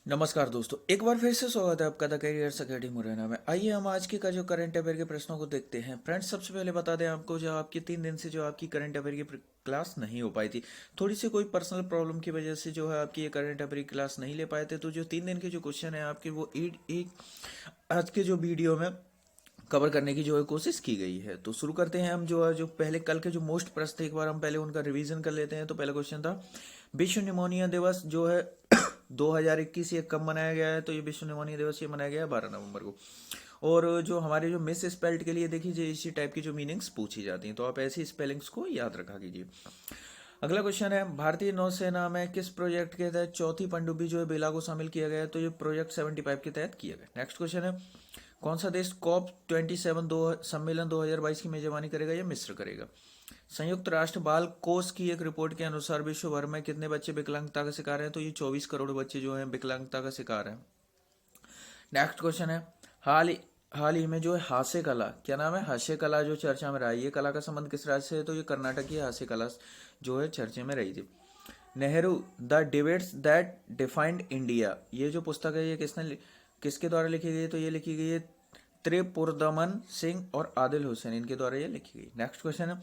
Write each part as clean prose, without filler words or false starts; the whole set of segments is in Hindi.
नमस्कार दोस्तों, एक बार फिर से स्वागत है आपका द करियर्स अकेडमी मुरैना में। आइए हम आज के का जो करंट अफेयर के प्रश्नों को देखते हैं। फ्रेंड्स, सबसे पहले बता दें आपको, जो आपकी 3 दिन से जो आपकी करंट अफेयर की क्लास नहीं हो पाई थी, थोड़ी सी कोई पर्सनल प्रॉब्लम की वजह से जो है आपकी ये करंट अफेयर की क्लास नहीं ले पाए थे। तो जो 3 दिन के जो क्वेश्चन है आपके, वो एक आज के जो वीडियो में कवर करने की जो है कोशिश की गई है। तो शुरू करते हैं हम। जो है जो पहले कल के जो मोस्ट प्रश्न थे, एक बार हम पहले उनका रिवीजन कर लेते हैं। तो पहला क्वेश्चन था, विश्व निमोनिया दिवस जो है 2021 ये कब मनाया गया है? तो ये विश्व निमोनिया दिवस ये मनाया गया है 12 नवंबर को। और जो हमारे जो मिस स्पेल्ड के लिए देखिए इसी टाइप की जो मीनिंग्स पूछी जाती हैं, तो आप ऐसी स्पेलिंग्स को याद रखा कीजिए। अगला क्वेश्चन है, भारतीय नौसेना में किस प्रोजेक्ट के तहत चौथी पनडुब्बी जो है बेला को शामिल किया गया है? तो ये प्रोजेक्ट 75 के तहत किया गया। नेक्स्ट क्वेश्चन है, कौन सा देश कॉप 27 सम्मेलन 2022 की मेजबानी करेगा? ये मिस्र करेगा। संयुक्त राष्ट्र बाल कोष की एक रिपोर्ट के अनुसार विश्व भर में कितने बच्चे विकलांगता का शिकार हैं? तो ये 24 करोड़ बच्चे जो हैं विकलांगता का शिकार हैं। नेक्स्ट क्वेश्चन है, हाल ही में जो है हास्य कला, क्या नाम है, हास्य कला जो चर्चा में रहा है, ये कला का संबंध किस राज्य से है? तो ये कर्नाटक की हास्य कला जो है चर्चे में रही थी। Nehru the debates that defined India, ये जो पुस्तक है ये किसके द्वारा लिखी गई है? तो ये लिखी गई है त्रिपुरदमन सिंह और आदिल हुसैन, इनके द्वारा ये लिखी गई। नेक्स्ट क्वेश्चन है,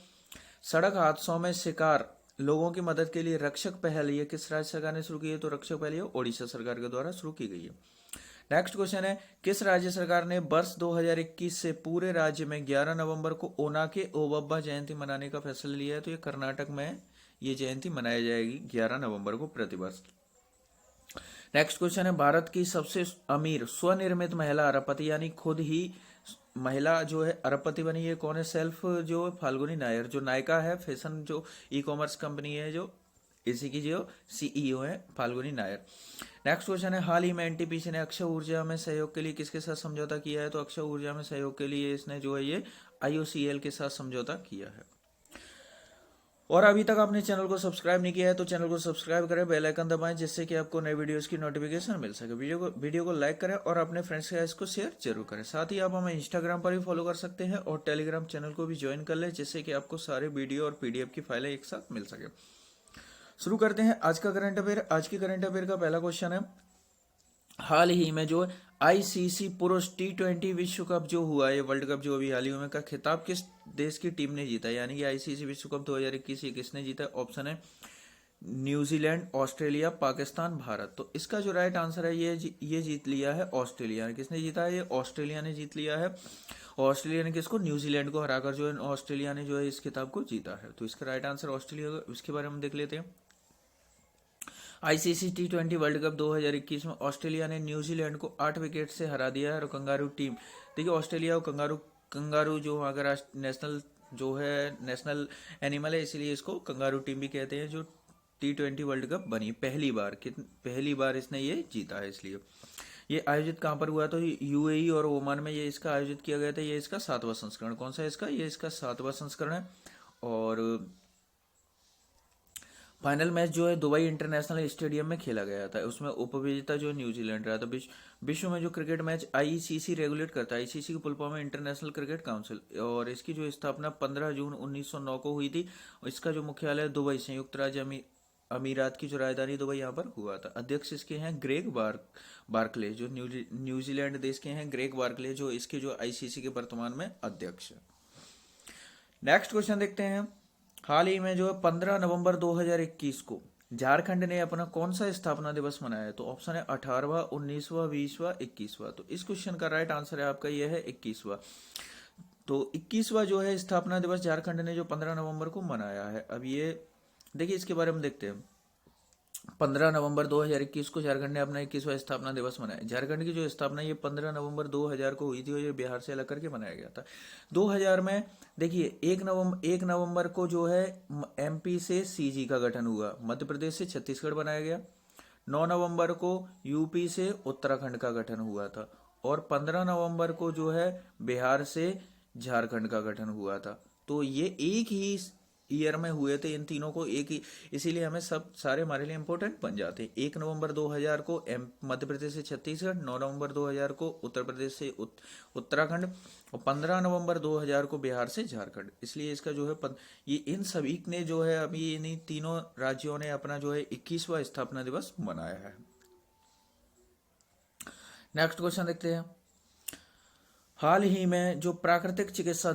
सड़क हादसों में शिकार लोगों की मदद के लिए रक्षक पहल ये किस राज्य सरकार ने शुरू की है? तो रक्षक पहल ये ओडिशा सरकार के द्वारा शुरू की गई है। नेक्स्ट क्वेश्चन है, किस राज्य सरकार ने वर्ष 2021 से पूरे राज्य में 11 नवंबर को ओनाके ओबब्बा जयंती मनाने का फैसला लिया है? तो ये कर्नाटक में ये जयंती मनाई जाएगी 11 नवंबर को प्रतिवर्ष। नेक्स्ट क्वेश्चन है, भारत की सबसे अमीर स्वनिर्मित महिला अरबपति, यानी खुद ही महिला जो है अरबपति बनी है, कौन है? सेल्फ जो फाल्गुनी नायर, जो नायका है, फैशन जो ई कॉमर्स कंपनी है, जो इसी की जो सीईओ है फाल्गुनी नायर। नेक्स्ट क्वेश्चन है, हाल ही में एनटीपीसी ने अक्षय ऊर्जा में सहयोग के लिए किसके साथ समझौता किया है? तो अक्षय ऊर्जा में सहयोग के लिए इसने जो है ये आईओसीएल के साथ समझौता किया है। और अभी तक आपने चैनल को सब्सक्राइब नहीं किया है तो चैनल को सब्सक्राइब करें, बेल आइकन दबाएं, जिससे कि आपको नए वीडियोस की नोटिफिकेशन मिल सके। वीडियो को लाइक करें और अपने फ्रेंड्स के साथ इसको शेयर जरूर करें। साथ ही आप हमें इंस्टाग्राम पर भी फॉलो कर सकते हैं और टेलीग्राम चैनल को भी ज्वाइन कर लें, जिससे कि आपको सारे वीडियो और पीडीएफ की फाइलें एक साथ मिल सके। शुरू करते हैं आज का करंट अफेयर। आज के करंट अफेयर का पहला क्वेश्चन है, हाल ही में जो आईसीसी पुरुष T20 विश्व कप जो हुआ है, वर्ल्ड कप जो अभी हाल ही में का खिताब किस देश की टीम ने जीता है? यानी कि आईसीसी विश्व कप 2021 ये किसने जीता है? ऑप्शन है न्यूजीलैंड, ऑस्ट्रेलिया, पाकिस्तान, भारत। तो इसका जो राइट आंसर है ये जीत लिया है ऑस्ट्रेलिया। किसने जीता है? ये ऑस्ट्रेलिया ने जीत लिया है। ऑस्ट्रेलिया ने किसको? न्यूजीलैंड को हराकर जो है ऑस्ट्रेलिया ने जो है इस खिताब को जीता है। तो इसका राइट आंसर ऑस्ट्रेलिया होगा। उसके बारे में देख लेते हैं। आईसीसी T20 वर्ल्ड कप 2021 में ऑस्ट्रेलिया ने न्यूजीलैंड को 8 विकेट से हरा दिया है। और कंगारू टीम, देखिए ऑस्ट्रेलिया और कंगारू जो अगर नेशनल जो है नेशनल एनिमल है, इसलिए इसको कंगारू टीम भी कहते हैं। जो T20 वर्ल्ड कप बनी पहली बार इसने ये जीता है। इसलिए ये आयोजित कहाँ पर हुआ? तो यूएई और ओमान में ये इसका आयोजित किया गया था। ये इसका 7वां संस्करण। कौन सा है इसका? ये इसका 7वां संस्करण है। और फाइनल मैच जो है दुबई इंटरनेशनल स्टेडियम में खेला गया था। उसमें उपविजेता जो न्यूजीलैंड रहा था। विश्व में जो क्रिकेट मैच आईसीसी रेगुलेट करता है, आईसीसी की फुल फॉर्म है इंटरनेशनल क्रिकेट काउंसिल, और इसकी जो स्थापना 15 जून 1909 को हुई थी। इसका जो मुख्यालय दुबई, संयुक्त राज्य अमीरात की जो राजधानी दुबई, यहाँ पर हुआ था। अध्यक्ष इसके हैं ग्रेग बार्कले, जो न्यूजीलैंड देश के हैं ग्रेग बार्कले, जो इसके जो आईसीसी के वर्तमान में अध्यक्ष है। नेक्स्ट क्वेश्चन देखते हैं, हाल ही में जो है 15 नवंबर 2021 को झारखंड ने अपना कौन सा स्थापना दिवस मनाया है? तो ऑप्शन है 18वां, 19वां, 20वां, 21वां। तो इस क्वेश्चन का राइट आंसर है आपका यह है 21वां। तो 21वां जो है स्थापना दिवस झारखंड ने जो 15 नवंबर को मनाया है। अब ये देखिए इसके बारे में देखते हैं। 15 नवंबर 2021 को झारखंड ने अपना 21वां स्थापना दिवस मनाया। झारखंड की जो स्थापना ये 15 नवंबर 2000 को हुई थी और ये बिहार से अलग करके मनाया गया था। 2000 में देखिए 1 नवंबर को जो है एमपी से सीजी का गठन हुआ, मध्य प्रदेश से छत्तीसगढ़ बनाया गया। 9 नवंबर को यूपी से उत्तराखंड का गठन हुआ था। और 15 नवंबर को जो है बिहार से झारखंड का गठन हुआ था। तो ये एक ही ईयर में हुए थे, इन तीनों को एक ही, इसीलिए हमें सब सारे हमारे लिए इंपॉर्टेंट बन जाते हैं। 1 नवंबर 2000 को मध्य प्रदेश से छत्तीसगढ़, 9 नवंबर 2000 को उत्तर प्रदेश से उत्तराखंड, और 15 नवंबर 2000 को बिहार से झारखंड। इसलिए इसका जो है ये इन सभी ने जो है अभी इन्हीं तीनों राज्यों ने अपना जो है 21वां स्थापना दिवस मनाया है। नेक्स्ट क्वेश्चन देखते हैं। हाल ही में जो प्राकृतिक चिकित्सा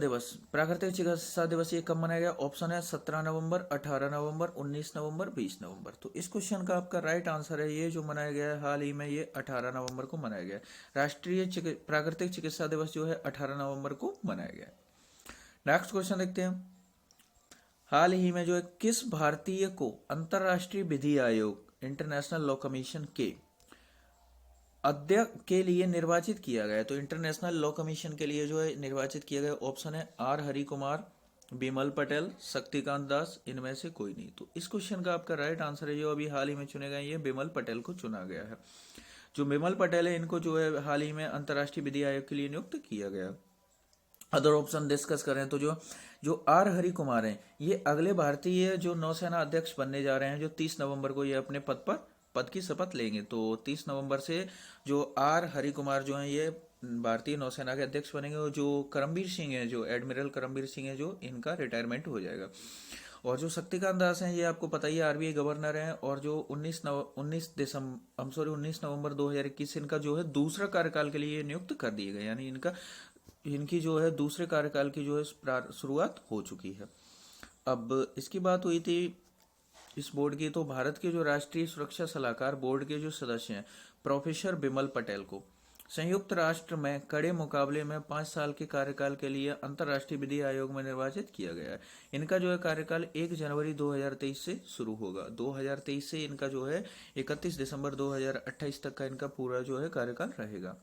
दिवस ये कब मनाया गया? ऑप्शन है 17 नवंबर, 18 नवंबर, 19 नवंबर, 20 नवंबर। तो इस क्वेश्चन का आपका राइट आंसर है ये जो मनाया गया है हाल ही में, ये 18 नवंबर को मनाया गया है। प्राकृतिक चिकित्सा दिवस जो है 18 नवंबर को मनाया गया है। नेक्स्ट क्वेश्चन देखते हैं। हाल ही में जो है किस भारतीय को अंतर्राष्ट्रीय विधि आयोग इंटरनेशनल लॉ कमीशन के अध्यक्ष के लिए निर्वाचित किया गया है? तो इंटरनेशनल लॉ कमीशन के लिए जो है निर्वाचित किया गया ऑप्शन है आर हरि कुमार, बिमल पटेल, शक्तिकांत दास, इनमें से कोई नहीं। तो इस क्वेश्चन का आपका राइट आंसर है जो अभी हाल ही में चुने गए ये बिमल पटेल को चुना गया है। जो बिमल पटेल है इनको जो है हाल ही में अंतर्राष्ट्रीय विधि आयोग के लिए नियुक्त किया गया। अदर ऑप्शन डिस्कस करें तो जो जो आर हरि कुमार हैं ये अगले भारतीय जो नौसेना अध्यक्ष बनने जा रहे हैं, जो 30 नवंबर को ये अपने पद की शपथ लेंगे। तो 30 नवंबर से जो आर हरि कुमार जो हैं ये भारतीय नौसेना के अध्यक्ष बनेंगे, और जो करमबीर सिंह है, जो एडमिरल करमबीर सिंह है, जो इनका रिटायरमेंट हो जाएगा। और जो शक्तिकांत दास हैं ये आपको पता ही है आरबीआई गवर्नर हैं, और जो 19 नवंबर 2021 इनका जो है दूसरा कार्यकाल के लिए नियुक्त कर दिए गए, यानी इनकी जो है दूसरे कार्यकाल की जो है शुरुआत हो चुकी है। अब इसकी बात हुई थी इस बोर्ड की, तो भारत के जो राष्ट्रीय सुरक्षा सलाहकार बोर्ड के जो सदस्य हैं प्रोफेसर बिमल पटेल को संयुक्त राष्ट्र में कड़े मुकाबले में 5 साल के कार्यकाल के लिए अंतर्राष्ट्रीय विधि आयोग में निर्वाचित किया गया है। इनका जो है कार्यकाल 1 जनवरी 2023 से शुरू होगा। 2023 से इनका जो है 31 दिसंबर 2028 तक का इनका पूरा जो है कार्यकाल रहेगा।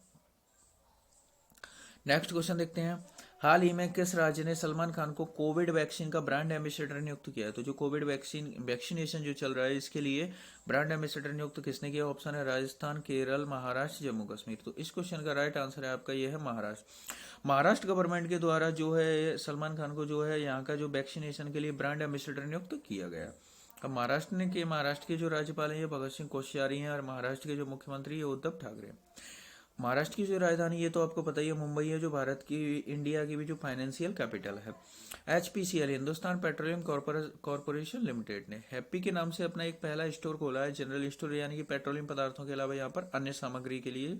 नेक्स्ट क्वेश्चन देखते हैं। हाल ही में किस राज्य ने सलमान खान को कोविड वैक्सीन का ब्रांड एम्बेसडर नियुक्त किया है? तो जो कोविड वैक्सीनेशन जो चल रहा है इसके लिए ब्रांड एम्बेसडर नियुक्त किसने किया? ऑप्शन है राजस्थान, केरल, महाराष्ट्र, जम्मू कश्मीर। तो इस क्वेश्चन का राइट आंसर है आपका ये है महाराष्ट्र। महाराष्ट्र गवर्नमेंट के द्वारा जो है सलमान खान को जो है यहाँ का जो वैक्सीनेशन के लिए ब्रांड एम्बेसडर नियुक्त किया गया। अब महाराष्ट्र के जो राज्यपाल हैं ये भगत सिंह कोश्यारी हैं, और महाराष्ट्र के जो मुख्यमंत्री है उद्धव ठाकरे। महाराष्ट्र की जो राजधानी ये तो आपको पता ही है मुंबई है, जो भारत की इंडिया की भी जो फाइनेंशियल कैपिटल है। HPCL Hindustan petroleum corporation limited ने हैप्पी के नाम से अपना एक पहला स्टोर खोला है, जनरल स्टोर, यानी कि पेट्रोलियम पदार्थों के अलावा यहाँ पर अन्य सामग्री के लिए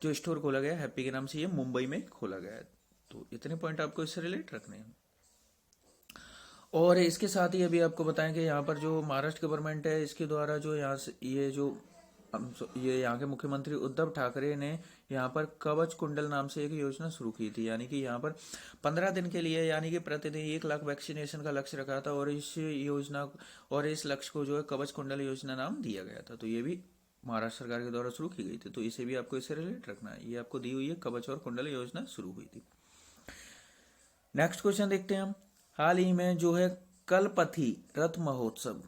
जो स्टोर खोला गया हैप्पी के नाम से, ये मुंबई में खोला गया है। तो इतने पॉइंट आपको इससे रिलेट रखने हैं। और इसके साथ ही अभी आपको बताएं कि यहाँ पर जो महाराष्ट्र गवर्नमेंट है इसके द्वारा जो यहाँ से ये यहाँ के मुख्यमंत्री उद्धव ठाकरे ने यहाँ पर कवच कुंडल नाम से एक योजना शुरू की थी, यानी कि यहाँ पर 15 दिन के लिए यानी कि प्रतिदिन 1 लाख वैक्सीनेशन का लक्ष्य रखा था, और इस लक्ष्य को जो है कवच कुंडल योजना नाम दिया गया था। तो ये भी महाराष्ट्र सरकार के द्वारा शुरू की गई थी, तो इसे भी आपको इससे रिलेट रखना है। ये आपको दी हुई है कवच और कुंडल योजना शुरू हुई थी। नेक्स्ट क्वेश्चन देखते हैं हम। हाल ही में जो है कलपथी रथ महोत्सव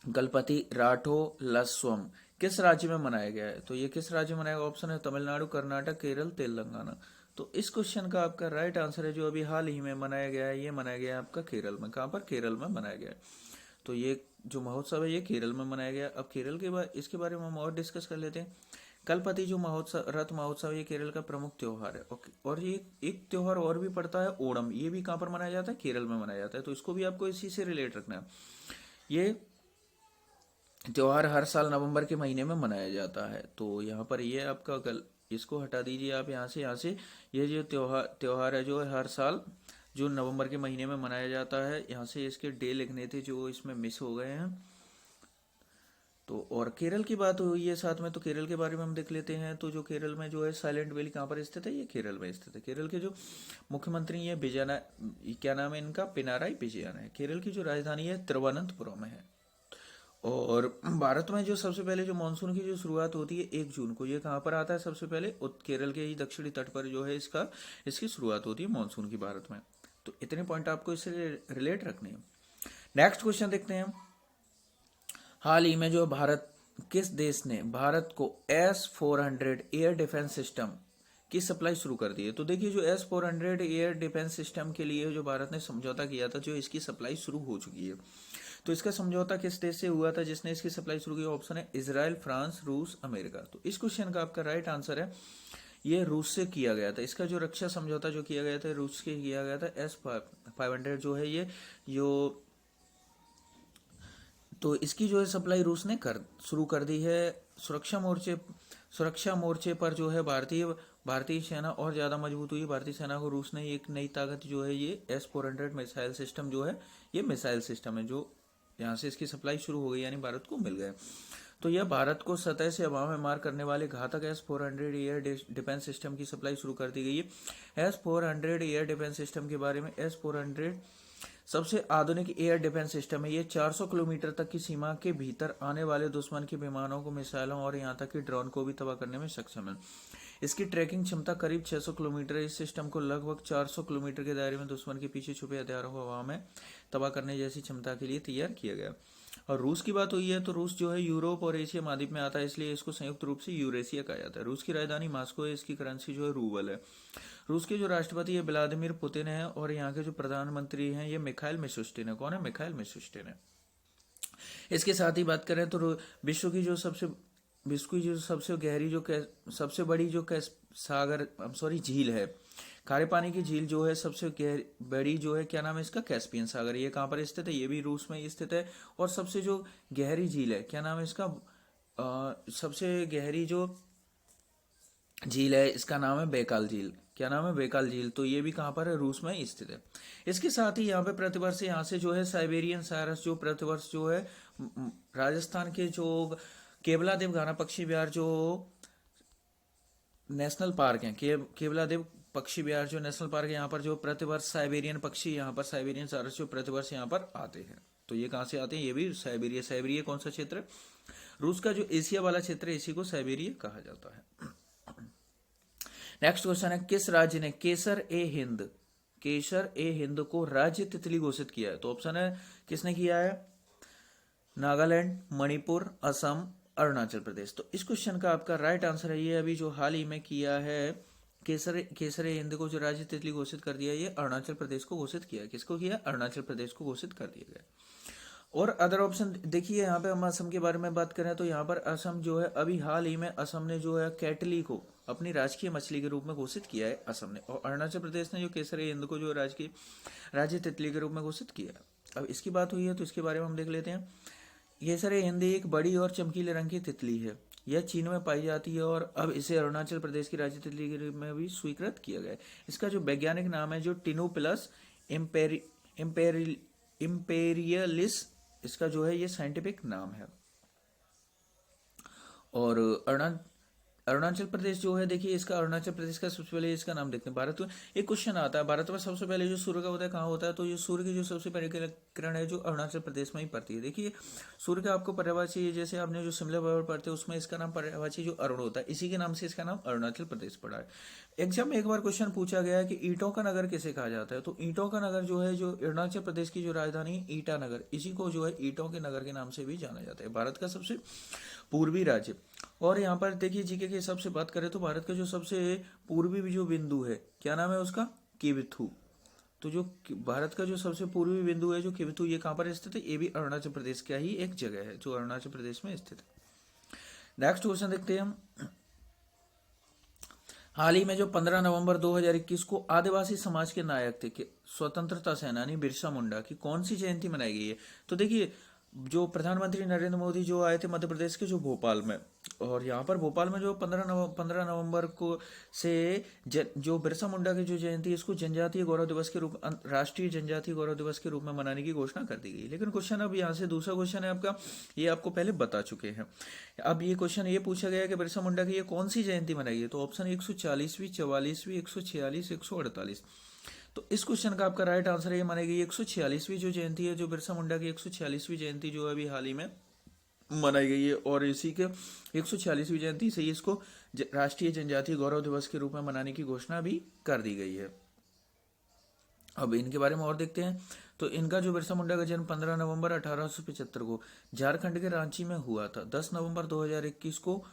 गलपति राठोलस्वम किस राज्य में मनाया गया है? तो ये किस राज्य में मनाया गया? ऑप्शन है तमिलनाडु, कर्नाटक, केरल, तेलंगाना। तो इस क्वेश्चन का आपका राइट आंसर है जो अभी हाल ही में मनाया गया है, ये मनाया गया है आपका केरल में। कहाँ पर? केरल में मनाया गया है। तो ये जो महोत्सव है ये केरल में मनाया गया। अब केरल के बाद इसके बारे में हम और डिस्कस कर लेते हैं। कलपति जो रथ महोत्सव ये केरल का प्रमुख त्योहार है। ओके, और ये एक त्योहार और भी पड़ता है ओणम, ये भी कहाँ पर मनाया जाता है? केरल में मनाया जाता है। तो इसको भी आपको इसी से रिलेट रखना है। ये त्योहार हर साल नवंबर के महीने में मनाया जाता है। तो यहाँ पर ये आपका इसको हटा दीजिए आप यहाँ से ये जो त्योहार है जो हर साल जो नवंबर के महीने में मनाया जाता है, यहाँ से इसके डे लिखने थे जो इसमें मिस हो गए हैं। तो और केरल की बात हुई है साथ में, तो केरल के बारे में हम देख लेते हैं। तो जो केरल में जो है साइलेंट वैली कहाँ पर स्थित है? ये केरल में स्थित है। केरल के जो मुख्यमंत्री है विजयना, क्या नाम है इनका? पिनाराई विजयन है। केरल की जो राजधानी है तिरुवनंतपुरम है। और भारत में जो सबसे पहले जो मानसून की जो शुरुआत होती है 1 जून को, ये कहाँ पर आता है? सबसे पहले केरल के ही दक्षिणी तट पर जो है इसकी शुरुआत होती है मानसून की भारत में। तो इतने पॉइंट आपको इससे रिलेट रखने हैं। नेक्स्ट क्वेश्चन देखते हैं। हाल ही में जो किस देश ने भारत को S-400 एयर डिफेंस सिस्टम की सप्लाई शुरू कर दी है? तो देखिए जो S-400 एयर डिफेंस सिस्टम के लिए जो भारत ने समझौता किया था, जो इसकी सप्लाई शुरू हो चुकी है। तो इसका समझौता किस देश से हुआ था जिसने इसकी सप्लाई शुरू की? ऑप्शन है इजराइल, फ्रांस, रूस, अमेरिका। तो इस क्वेश्चन का आपका राइट आंसर है ये रूस से किया गया था। इसका जो रक्षा समझौता जो किया गया था रूस से किया गया था। S-500 जो है ये जो तो इसकी जो है सप्लाई रूस ने शुरू कर दी है। सुरक्षा मोर्चे पर जो है भारतीय सेना और ज़्यादा मजबूत हुई। भारतीय सेना को रूस ने एक नई ताकत जो है ये S-400 मिसाइल सिस्टम जो है, ये मिसाइल सिस्टम है जो यहाँ से इसकी सप्लाई शुरू हो गई, यानी भारत को मिल गए। तो यह भारत को सतह से हवा में मार करने वाले घातक S-400 एयर डिफेंस सिस्टम की सप्लाई शुरू कर दी गई है। S-400 एयर डिफेंस सिस्टम के बारे में, S-400 सबसे आधुनिक एयर डिफेंस सिस्टम है। ये 400 किलोमीटर तक की सीमा के भीतर आने वाले दुश्मन के विमानों को, मिसाइलों और यहाँ तक कि ड्रोन को भी तबाह करने में सक्षम है। इसकी ट्रैकिंग क्षमता करीब 600 किलोमीटर है। इस सिस्टम को लगभग 400 किलोमीटर के दायरे में दुश्मन के पीछे छुपे हथियारों को हवा में तबाह करने जैसी क्षमता के लिए तैयार किया गया। और रूस की बात हुई है तो रूस जो है यूरोप और एशिया महाद्वीप में आता है, इसलिए इसको संयुक्त रूप से यूरेशिया कहा जाता है। रूस की राजधानी मॉस्को है। इसकी करेंसी जो है रूबल है। रूस के जो राष्ट्रपति है व्लादिमीर पुतिन है और यहाँ के जो प्रधानमंत्री हैं ये मिखाइल मिशुस्टिन है। कौन है? मिखाइल मिशुस्टिन है। इसके साथ ही बात करें तो विश्व की जो सबसे गहरी सबसे बड़ी सागर झील है, खारे पानी की झील जो है सबसे बड़ी जो है, क्या नाम है इसका? कैस्पियन सागर। ये कहाँ पर स्थित है? ये भी रूस में स्थित है। और सबसे जो गहरी झील है, क्या नाम है इसका? सबसे गहरी जो झील है इसका नाम है बैकाल झील। क्या नाम है? बैकाल झील। तो ये भी कहाँ पर है? रूस में स्थित है। इसके साथ ही यहाँ पे प्रतिवर्ष यहाँ से जो है साइबेरियन सारस जो प्रतिवर्ष जो है राजस्थान के जो केवलादेव घाना पक्षी विहार जो नेशनल पार्क है, केवलादेव पक्षी विहार जो नेशनल पार्क है, यहाँ पर जो प्रतिवर्ष साइबेरियन पक्षी, यहाँ पर साइबेरियन सारस जो प्रतिवर्ष यहाँ पर आते हैं। तो ये कहाँ से आते हैं? ये भी साइबेरिया कौन सा क्षेत्र है? रूस का जो एशिया वाला क्षेत्र है इसी को साइबेरिया कहा जाता है। नेक्स्ट क्वेश्चन है, किस राज्य ने केसर ए हिंद को राज्य तितली घोषित किया है? तो ऑप्शन है किसने किया है? नागालैंड, मणिपुर, असम, अरुणाचल प्रदेश। तो इस क्वेश्चन का आपका राइट आंसर है ये अभी जो हाल ही में किया है, केसर ए हिंद को जो राज्य तितली घोषित कर दिया, ये अरुणाचल प्रदेश को घोषित किया। किसको किया? अरुणाचल प्रदेश को घोषित कर दिया गया। और अदर ऑप्शन देखिए, यहाँ पे हम असम के बारे में बात करें तो यहाँ पर असम जो है अभी हाल ही में असम ने जो है कैटली को अपनी राजकीय मछली के रूप में घोषित किया है असम ने। और अरुणाचल प्रदेश ने जो केसर ए हिंद को जो राज्य तितली के रूप में घोषित किया है। अब इसकी बात हुई है तो इसके बारे में हम देख लेते हैं। केसर ए हिंद एक बड़ी और चमकीले रंग की तितली है। यह चीन में पाई जाती है और अब इसे अरुणाचल प्रदेश की राज्य तितली के रूप में भी स्वीकृत किया गया है। इसका जो वैज्ञानिक नाम है जो टिनोपिलस इम्पेरियलिस, इसका जो है ये साइंटिफिक नाम है। और अरुणाचल प्रदेश जो है, देखिए इसका अरुणाचल प्रदेश का सबसे पहले इसका नाम देखते हैं। भारत में एक क्वेश्चन आता है, भारत में सबसे पहले जो सूर्य का उदय कहाँ होता है? तो ये सूर्य की जो सबसे पहले किरण है जो अरुणाचल प्रदेश में ही पड़ती है। देखिए सूर्य का आपको पर्यायवाची, जैसे आपने जो शिमला बराबर पढ़ते हैं उसमें इसका नाम पर्यायवाची जो अरुण होता है, इसी के नाम से इसका नाम अरुणाचल प्रदेश पड़ा है। एग्जाम में एक बार क्वेश्चन पूछा गया है कि ईंटों का नगर किसे कहा जाता है? तो ईंटों का नगर जो है, जो अरुणाचल प्रदेश की जो राजधानी है ईटानगर, इसी को जो है ईंटों के नगर के नाम से भी जाना जाता है। भारत का सबसे पूर्वी राज्य। और यहाँ पर देखिए जीके के हिसाब से बात करें तो भारत का जो सबसे पूर्वी जो बिंदु है, क्या नाम है उसका? किबिथु। तो जो भारत का जो सबसे पूर्वी बिंदु है जो किबिथु, ये कहाँ पर स्थित है? ये भी अरुणाचल प्रदेश का ही एक जगह है जो अरुणाचल प्रदेश में स्थित है। नेक्स्ट क्वेश्चन देखते हैं हम। हाल ही में जो 15 नवंबर 2021 को आदिवासी समाज के नायक थे, स्वतंत्रता सेनानी बिरसा मुंडा की कौन सी जयंती मनाई गई है? तो देखिए जो प्रधानमंत्री नरेंद्र मोदी जो आए थे मध्य प्रदेश के जो भोपाल में, और यहाँ पर भोपाल में जो 15 नवंबर को से जो बिरसा मुंडा की जो जयंती है इसको जनजातीय गौरव दिवस के रूप, राष्ट्रीय जनजातीय गौरव दिवस के रूप में मनाने की घोषणा कर दी गई। लेकिन क्वेश्चन अब यहाँ से दूसरा क्वेश्चन है आपका, ये आपको पहले बता चुके हैं। अब ये क्वेश्चन ये पूछा गया कि बिरसा मुंडा की ये कौन सी जयंती मनाई है? तो ऑप्शन 140वीं, 44वीं, 146, 148। तो इस क्वेश्चन का आपका राइट आंसर है ये मानेगी 146वीं जो जयंती है, जो बिरसा मुंडा की 146वीं जयंती जो अभी हाल ही में मनाई गई है। और इसी के 146वीं जयंती से इसको राष्ट्रीय जनजातीय गौरव दिवस के रूप में मनाने की घोषणा भी कर दी गई है। अब इनके बारे में और देखते हैं। तो इनका जो बिरसा मुंडा का जन्म 15 नवंबर 1875 को झारखंड के रांची में हुआ था। 10 नवंबर 2021 को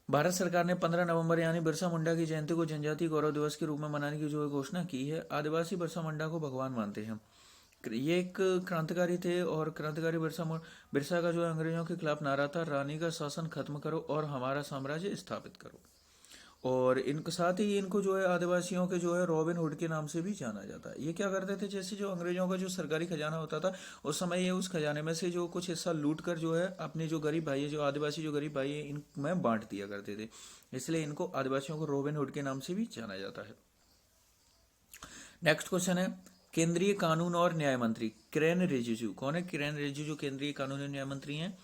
भारत सरकार ने 15 नवंबर यानी बिरसा मुंडा की जयंती को जनजातीय गौरव दिवस के रूप में मनाने की जो घोषणा की है। आदिवासी बिरसा मुंडा को भगवान मानते हैं। ये एक क्रांतिकारी थे और क्रांतिकारी बिरसा का जो अंग्रेजों के खिलाफ नारा था, रानी का शासन खत्म करो और हमारा साम्राज्य स्थापित करो। और इनके साथ ही इनको जो है आदिवासियों के जो है रॉबिन हुड के नाम से भी जाना जाता है। ये क्या करते थे, जैसे जो अंग्रेजों का जो सरकारी खजाना होता था उस समय ये उस खजाने में से जो कुछ हिस्सा लूट कर जो है अपने जो गरीब भाई है, जो आदिवासी जो गरीब भाई है, इनमें बांट दिया करते थे। इसलिए इनको आदिवासियों को रॉबिन हुड के नाम से भी जाना जाता है। नेक्स्ट क्वेश्चन है, केंद्रीय कानून और न्याय मंत्री किरेन रिजिजू कौन है? किरेन रिजिजू केंद्रीय कानून और न्याय मंत्री हैं।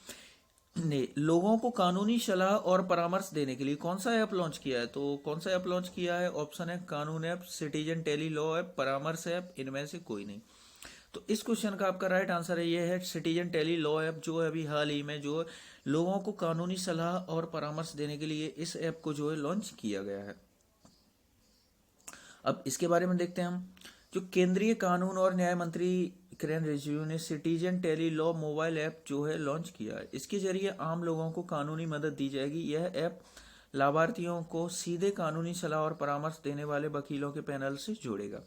ने लोगों को कानूनी सलाह और परामर्श देने के लिए कौन सा ऐप लॉन्च किया है? तो कौन सा ऐप लॉन्च किया है? ऑप्शन है कानून app, citizen tele law app, परामर्श ऐप, इनमें से कोई नहीं। तो इस क्वेश्चन का आपका राइट आंसर है, ये है सिटीजन टेली लॉ ऐप, जो है अभी हाल ही में जो लोगों को कानूनी सलाह और परामर्श देने के लिए इस ऐप को जो है लॉन्च किया गया है। अब इसके बारे में देखते हैं हम। जो केंद्रीय कानून और न्याय मंत्री किरेन रिजिजू ने citizen tele law mobile app जो है लॉन्च किया है। इसके जरिए आम लोगों को कानूनी मदद दी जाएगी। यह ऐप लाभार्थियों को सीधे कानूनी सलाह और परामर्श देने वाले वकीलों के पैनल से जोड़ेगा।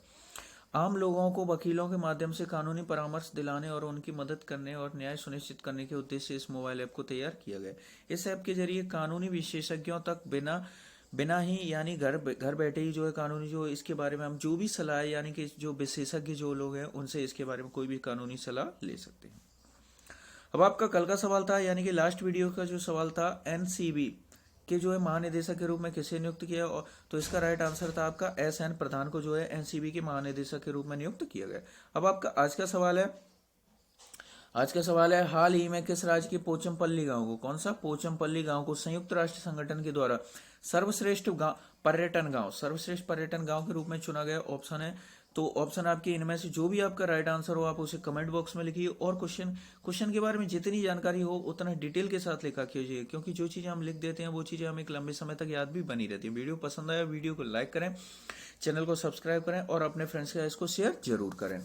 आम लोगों को वकीलों के माध्यम से कानूनी परामर्श दिलाने और उनकी मदद करने और न्याय सुनिश्चित करने के उद्देश्य से इस मोबाइल ऐप को तैयार किया गया। इस ऐप के जरिए कानूनी विशेषज्ञों तक बिना ही यानी घर बैठे ही जो है कानूनी जो इसके बारे में हम जो भी सलाह यानी कि जो विशेषज्ञ जो लोग हैं उनसे इसके बारे में कोई भी कानूनी सलाह ले सकते हैं। अब आपका कल का सवाल था यानी कि लास्ट वीडियो का जो सवाल था, एनसीबी के जो है महानिदेशक के रूप में किसे नियुक्त किया? और तो इसका राइट आंसर था आपका एसएन प्रधान को जो है एनसीबी के महानिदेशक के रूप में नियुक्त किया गया। अब आपका आज का सवाल है हाल ही में किस राज्य के पोचमपल्ली गांव को, कौन सा? पोचमपल्ली गांव को संयुक्त राष्ट्र संगठन के द्वारा सर्वश्रेष्ठ पर्यटन गांव के रूप में चुना गया। ऑप्शन है, तो ऑप्शन आपके इनमें से जो भी आपका राइट आंसर हो आप उसे कमेंट बॉक्स में लिखिए और क्वेश्चन के बारे में जितनी जानकारी हो उतना डिटेल के साथ लिखा कीजिए, क्योंकि जो चीजें हम लिख देते हैं वो चीजें हमें एक लंबे समय तक याद भी बनी रहती है। वीडियो पसंद आया वीडियो को लाइक करें, चैनल को सब्सक्राइब करें और अपने फ्रेंड्स के साथ इसको शेयर जरूर करें।